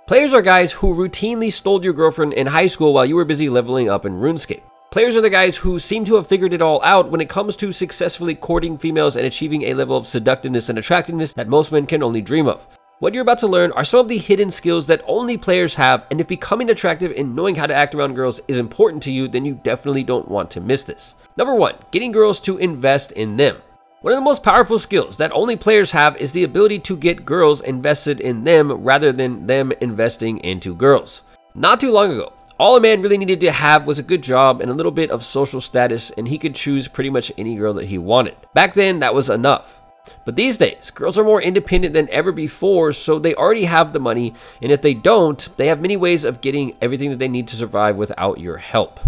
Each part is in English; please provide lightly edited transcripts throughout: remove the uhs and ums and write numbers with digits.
Players are guys who routinely stole your girlfriend in high school while you were busy leveling up in RuneScape. Players are the guys who seem to have figured it all out when it comes to successfully courting females and achieving a level of seductiveness and attractiveness that most men can only dream of. What you're about to learn are some of the hidden skills that only players have, and if becoming attractive and knowing how to act around girls is important to you, then you definitely don't want to miss this. Number 1, getting girls to invest in them. One of the most powerful skills that only players have is the ability to get girls invested in them rather than them investing into girls. Not too long ago, all a man really needed to have was a good job and a little bit of social status, and he could choose pretty much any girl that he wanted. Back then, that was enough. But these days, girls are more independent than ever before, so they already have the money, and if they don't, they have many ways of getting everything that they need to survive without your help.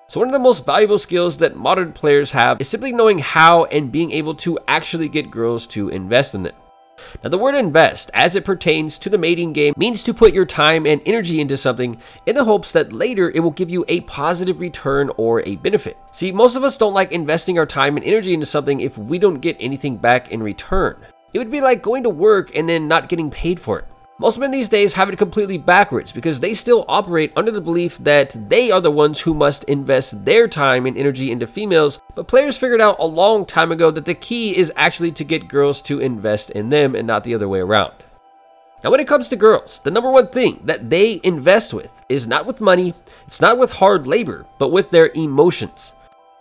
So one of the most valuable skills that modern players have is simply knowing how and being able to actually get girls to invest in them. Now, the word invest, as it pertains to the mating game, means to put your time and energy into something in the hopes that later it will give you a positive return or a benefit. See, most of us don't like investing our time and energy into something if we don't get anything back in return. It would be like going to work and then not getting paid for it. Most men these days have it completely backwards because they still operate under the belief that they are the ones who must invest their time and energy into females, but players figured out a long time ago that the key is actually to get girls to invest in them and not the other way around. Now, when it comes to girls, the number one thing that they invest with is not with money, it's not with hard labor, but with their emotions.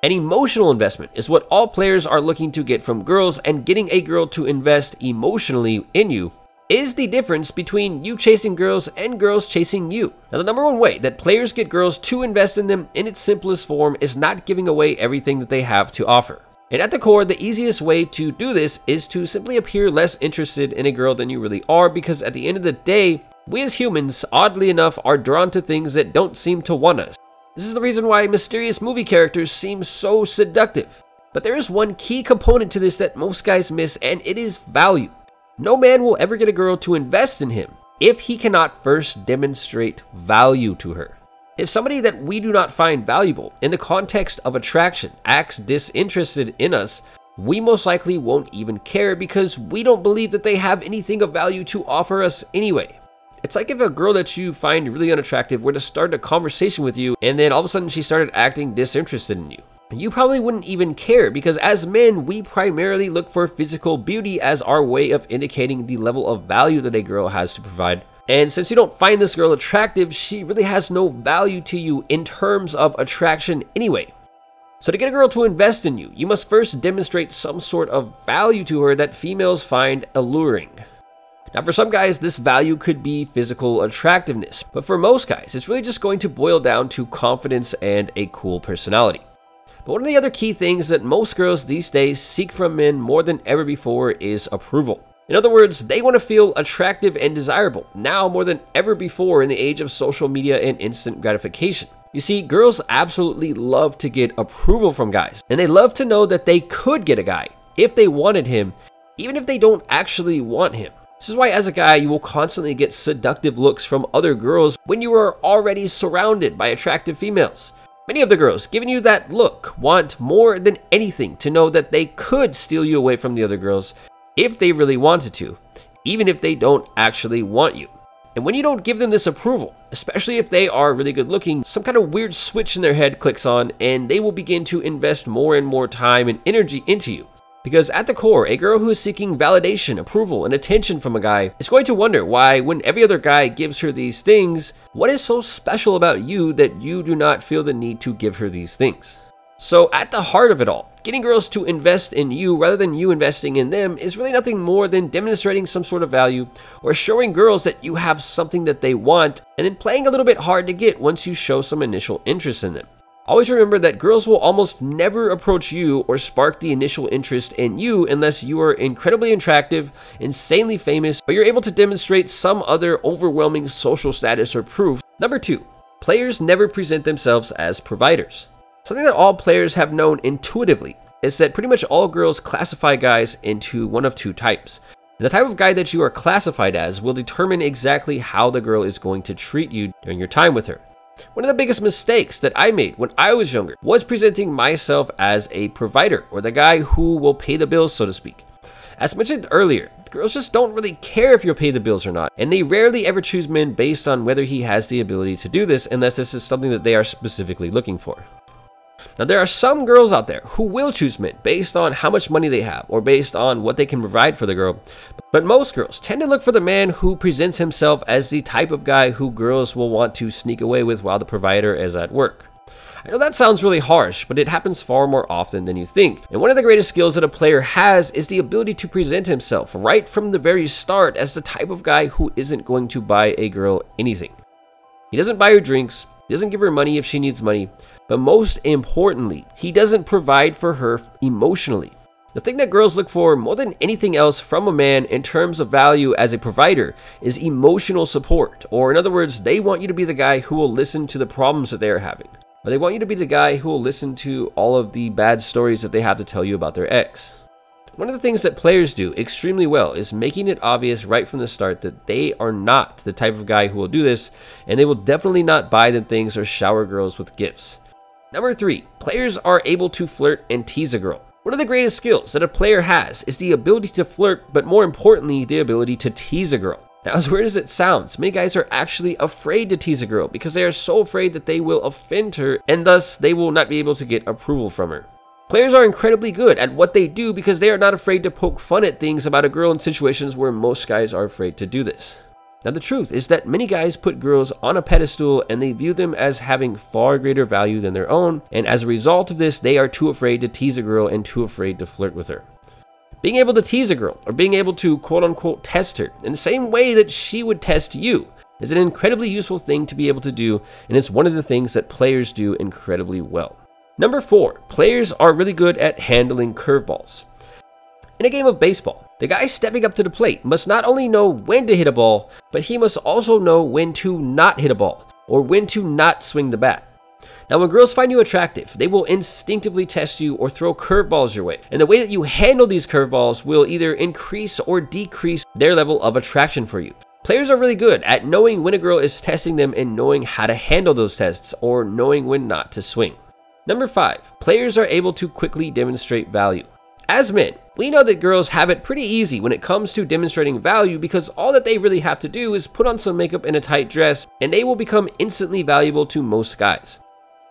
An emotional investment is what all players are looking to get from girls, and getting a girl to invest emotionally in you is the difference between you chasing girls and girls chasing you. Now, the number one way that players get girls to invest in them in its simplest form is not giving away everything that they have to offer. And at the core, the easiest way to do this is to simply appear less interested in a girl than you really are, because at the end of the day, we as humans, oddly enough, are drawn to things that don't seem to want us. This is the reason why mysterious movie characters seem so seductive. But there is one key component to this that most guys miss, and it is value. No man will ever get a girl to invest in him if he cannot first demonstrate value to her. If somebody that we do not find valuable in the context of attraction acts disinterested in us, we most likely won't even care because we don't believe that they have anything of value to offer us anyway. It's like if a girl that you find really unattractive were to start a conversation with you and then all of a sudden she started acting disinterested in you. You probably wouldn't even care, because as men, we primarily look for physical beauty as our way of indicating the level of value that a girl has to provide. And since you don't find this girl attractive, she really has no value to you in terms of attraction anyway. So to get a girl to invest in you, you must first demonstrate some sort of value to her that females find alluring. Now, for some guys, this value could be physical attractiveness, but for most guys, it's really just going to boil down to confidence and a cool personality. But one of the other key things that most girls these days seek from men more than ever before is approval. In other words, they want to feel attractive and desirable, now more than ever before in the age of social media and instant gratification. You see, girls absolutely love to get approval from guys, and they love to know that they could get a guy if they wanted him, even if they don't actually want him. This is why as a guy, you will constantly get seductive looks from other girls when you are already surrounded by attractive females. Many of the girls giving you that look want more than anything to know that they could steal you away from the other girls if they really wanted to, even if they don't actually want you. And when you don't give them this approval, especially if they are really good looking, some kind of weird switch in their head clicks on and they will begin to invest more and more time and energy into you. Because at the core, a girl who is seeking validation, approval, and attention from a guy is going to wonder why, when every other guy gives her these things, what is so special about you that you do not feel the need to give her these things? So at the heart of it all, getting girls to invest in you rather than you investing in them is really nothing more than demonstrating some sort of value or showing girls that you have something that they want, and then playing a little bit hard to get once you show some initial interest in them. Always remember that girls will almost never approach you or spark the initial interest in you unless you are incredibly attractive, insanely famous, or you're able to demonstrate some other overwhelming social status or proof. Number 2, players never present themselves as providers. Something that all players have known intuitively is that pretty much all girls classify guys into one of two types. And the type of guy that you are classified as will determine exactly how the girl is going to treat you during your time with her. One of the biggest mistakes that I made when I was younger was presenting myself as a provider, or the guy who will pay the bills, so to speak. As mentioned earlier, Girls just don't really care if you'll pay the bills or not, and they rarely ever choose men based on whether he has the ability to do this unless this is something that they are specifically looking for. Now, there are some girls out there who will choose men based on how much money they have or based on what they can provide for the girl, but most girls tend to look for the man who presents himself as the type of guy who girls will want to sneak away with while the provider is at work. I know that sounds really harsh, but it happens far more often than you think. And one of the greatest skills that a player has is the ability to present himself right from the very start as the type of guy who isn't going to buy a girl anything. He doesn't buy her drinks, he doesn't give her money if she needs money, but most importantly, he doesn't provide for her emotionally. The thing that girls look for more than anything else from a man in terms of value as a provider is emotional support, or in other words, they want you to be the guy who will listen to the problems that they are having. Or they want you to be the guy who will listen to all of the bad stories that they have to tell you about their ex. One of the things that players do extremely well is making it obvious right from the start that they are not the type of guy who will do this, and they will definitely not buy them things or shower girls with gifts. Number 3, players are able to flirt and tease a girl. One of the greatest skills that a player has is the ability to flirt, but more importantly, the ability to tease a girl. Now, as weird as it sounds, many guys are actually afraid to tease a girl because they are so afraid that they will offend her and thus they will not be able to get approval from her. Players are incredibly good at what they do because they are not afraid to poke fun at things about a girl in situations where most guys are afraid to do this. Now, the truth is that many guys put girls on a pedestal and they view them as having far greater value than their own, and as a result of this, they are too afraid to tease a girl and too afraid to flirt with her. Being able to tease a girl, or being able to quote-unquote test her in the same way that she would test you, is an incredibly useful thing to be able to do, and it's one of the things that players do incredibly well. Number 4, players are really good at handling curveballs. In a game of baseball, the guy stepping up to the plate must not only know when to hit a ball, but he must also know when to not hit a ball, or when to not swing the bat. Now, when girls find you attractive, they will instinctively test you or throw curveballs your way. And the way that you handle these curveballs will either increase or decrease their level of attraction for you. Players are really good at knowing when a girl is testing them and knowing how to handle those tests or knowing when not to swing. Number 5, players are able to quickly demonstrate value. As men, we know that girls have it pretty easy when it comes to demonstrating value because all that they really have to do is put on some makeup and a tight dress and they will become instantly valuable to most guys.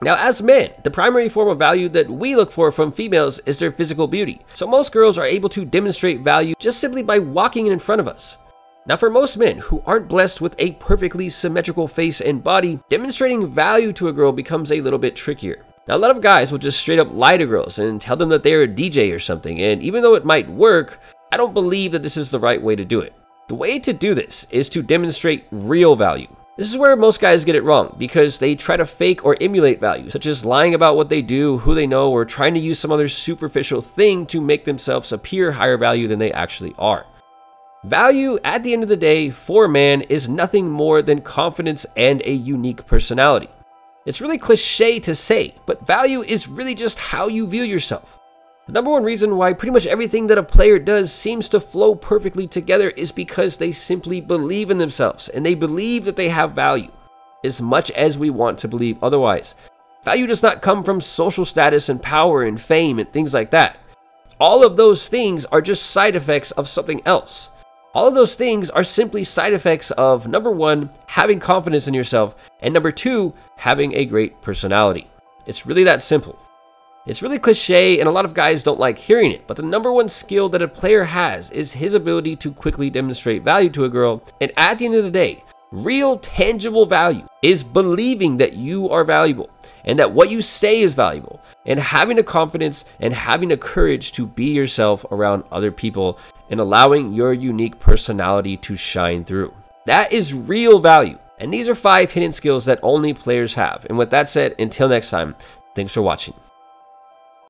Now, as men, the primary form of value that we look for from females is their physical beauty. So most girls are able to demonstrate value just simply by walking in front of us. Now, for most men who aren't blessed with a perfectly symmetrical face and body, demonstrating value to a girl becomes a little bit trickier. Now, a lot of guys will just straight up lie to girls and tell them that they're a DJ or something, and even though it might work, I don't believe that this is the right way to do it. The way to do this is to demonstrate real value. This is where most guys get it wrong because they try to fake or emulate value, such as lying about what they do, who they know, or trying to use some other superficial thing to make themselves appear higher value than they actually are. Value, at the end of the day, for a man is nothing more than confidence and a unique personality. It's really cliche to say, but value is really just how you view yourself. The number one reason why pretty much everything that a player does seems to flow perfectly together is because they simply believe in themselves and they believe that they have value, as much as we want to believe otherwise. Value does not come from social status and power and fame and things like that. All of those things are just side effects of something else. All of those things are simply side effects of, number 1, having confidence in yourself, and number 2, having a great personality. It's really that simple. It's really cliche and a lot of guys don't like hearing it, but the number 1 skill that a player has is his ability to quickly demonstrate value to a girl, and at the end of the day, real tangible value is believing that you are valuable and that what you say is valuable, and having the confidence and having the courage to be yourself around other people and allowing your unique personality to shine through. That is real value, and these are 5 hidden skills that only players have. And with that said, until next time, thanks for watching.